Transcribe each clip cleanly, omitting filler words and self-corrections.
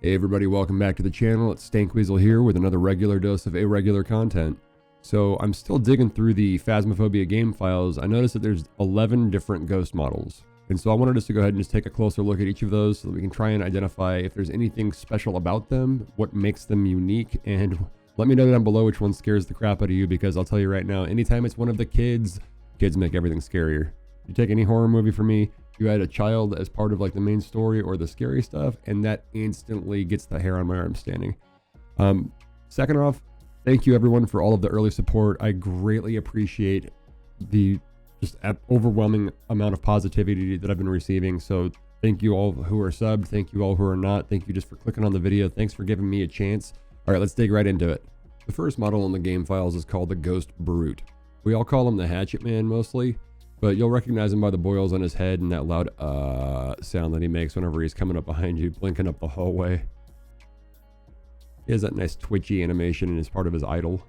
Hey everybody, welcome back to the channel. It's Stankweasel here with another regular dose of irregular content. So I'm still digging through the Phasmophobia game files. I noticed that there's 11 different ghost models. And so I wanted us to go ahead and just take a closer look at each of those so that we can try and identify if there's anything special about them, what makes them unique, and let me know down below which one scares the crap out of you, because I'll tell you right now, anytime it's one of the kids make everything scarier. You take any horror movie from me, you add a child as part of like the main story or the scary stuff, and that instantly gets the hair on my arm standing. Second off, thank you everyone for all of the early support. I greatly appreciate the just overwhelming amount of positivity that I've been receiving. So thank you all who are subbed. Thank you all who are not. Thank you just for clicking on the video. Thanks for giving me a chance. All right, let's dig right into it. The first model in the game files is called the Ghost Brute. We all call him the Hatchet Man mostly, but you'll recognize him by the boils on his head and that loud sound that he makes whenever he's coming up behind you, blinking up the hallway. He has that nice twitchy animation and is part of his idol.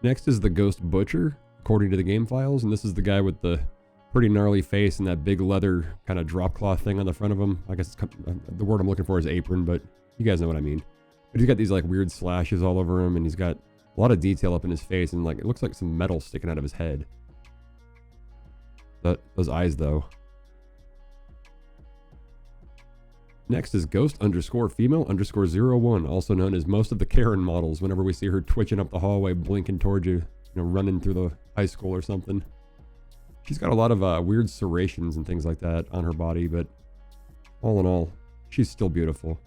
Next is the Ghost Butcher, according to the game files, and this is the guy with the pretty gnarly face and that big leather kind of drop cloth thing on the front of him. I guess the word I'm looking for is apron, but you guys know what I mean. But he's got these like weird slashes all over him, and he's got a lot of detail up in his face, and like it looks like some metal sticking out of his head. Those eyes though. Next is Ghost_Female_01, also known as most of the Karen models. Whenever we see her twitching up the hallway, blinking towards you, running through the high school or something. She's got a lot of weird serrations and things like that on her body, but all in all, she's still beautiful.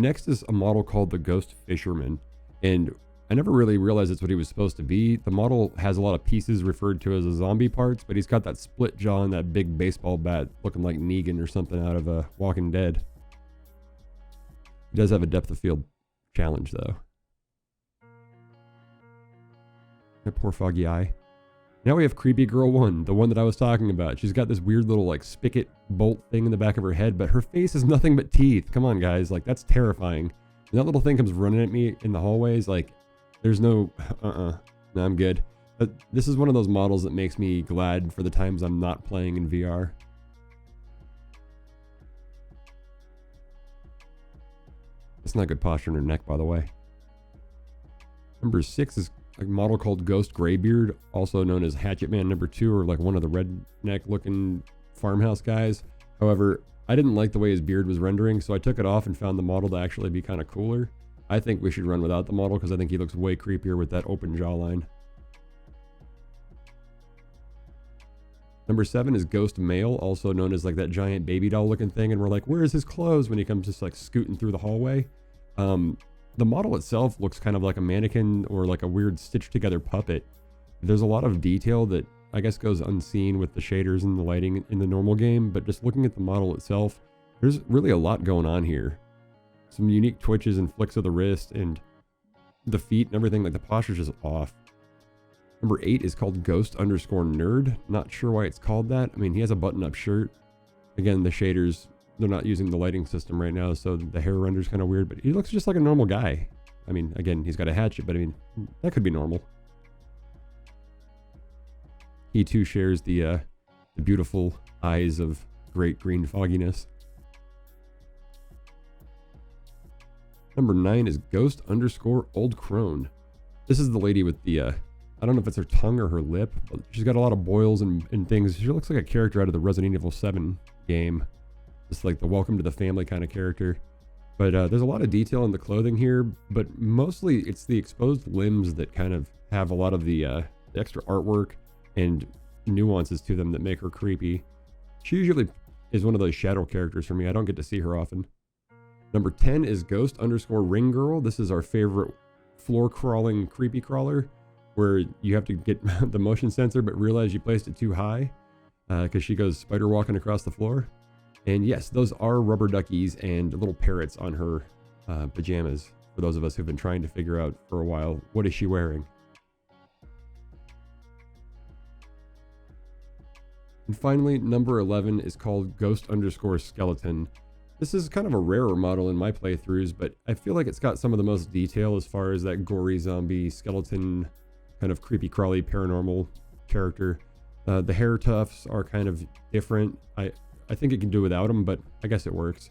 Next is a model called the Ghost Fisherman, and I never really realized it's what he was supposed to be. The model has a lot of pieces referred to as a zombie parts, but he's got that split jaw and that big baseball bat looking like Negan or something out of Walking Dead. He does have a depth of field challenge though. That poor foggy eye. Now we have Creepy Girl 1, the one that I was talking about. She's got this weird little like spigot bolt thing in the back of her head, but her face is nothing but teeth. Come on guys, like that's terrifying. And that little thing comes running at me in the hallways, like there's no, no, I'm good. But this is one of those models that makes me glad for the times I'm not playing in VR. That's not good posture in her neck, by the way. Number 6 is a model called Ghost Graybeard, also known as Hatchet Man number 2, or like one of the redneck looking farmhouse guys. However, I didn't like the way his beard was rendering, so I took it off and found the model to actually be kind of cooler. I think we should run without the model because I think he looks way creepier with that open jawline. Number 7 is Ghost Male, also known as like that giant baby doll looking thing, and we're like, where's his clothes when he comes just like scooting through the hallway? The model itself looks kind of like a mannequin or like a weird stitched together puppet. There's a lot of detail that I guess goes unseen with the shaders and the lighting in the normal game, but just looking at the model itself, there's really a lot going on here. Some unique twitches and flicks of the wrist and the feet and everything, like the posture's just off. Number 8 is called Ghost_Nerd. Not sure why it's called that. I mean, he has a button-up shirt. Again, the shaders, they're not using the lighting system right now, so the hair render's kind of weird, but he looks just like a normal guy. I mean, again, he's got a hatchet, but I mean, that could be normal. He too shares the beautiful eyes of great green fogginess. Number 9 is Ghost_Old Crone. This is the lady with the, I don't know if it's her tongue or her lip, but she's got a lot of boils and things. She looks like a character out of the Resident Evil 7 game. Just like the Welcome to the Family kind of character. But there's a lot of detail in the clothing here, but mostly it's the exposed limbs that kind of have a lot of the extra artwork and nuances to them that make her creepy. She usually is one of those shadow characters for me. I don't get to see her often. Number 10 is Ghost_Ring Girl. This is our favorite floor crawling creepy crawler, where you have to get the motion sensor but realize you placed it too high because she goes spider walking across the floor. And yes, those are rubber duckies and little parrots on her pajamas, for those of us who've been trying to figure out for a while, what is she wearing? And finally, number 11 is called Ghost_Skeleton. This is kind of a rarer model in my playthroughs, but I feel like it's got some of the most detail as far as that gory zombie skeleton kind of creepy crawly paranormal character. The hair tufts are kind of different. I think it can do without them, but I guess it works.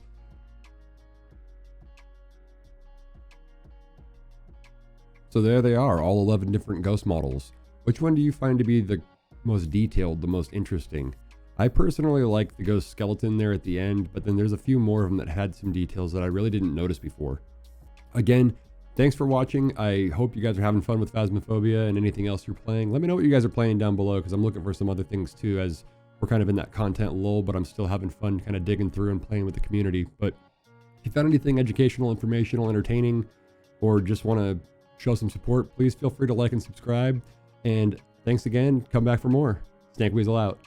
So there they are, all 11 different ghost models. Which one do you find to be the most detailed, the most interesting? I personally like the ghost skeleton there at the end, but then there's a few more of them that had some details that I really didn't notice before. Again, thanks for watching. I hope you guys are having fun with Phasmophobia and anything else you're playing. Let me know what you guys are playing down below, because I'm looking for some other things too, as we're kind of in that content lull, but I'm still having fun kind of digging through and playing with the community. But if you found anything educational, informational, entertaining, or just want to show some support, please feel free to like and subscribe. And thanks again. Come back for more. Snakeweasel out.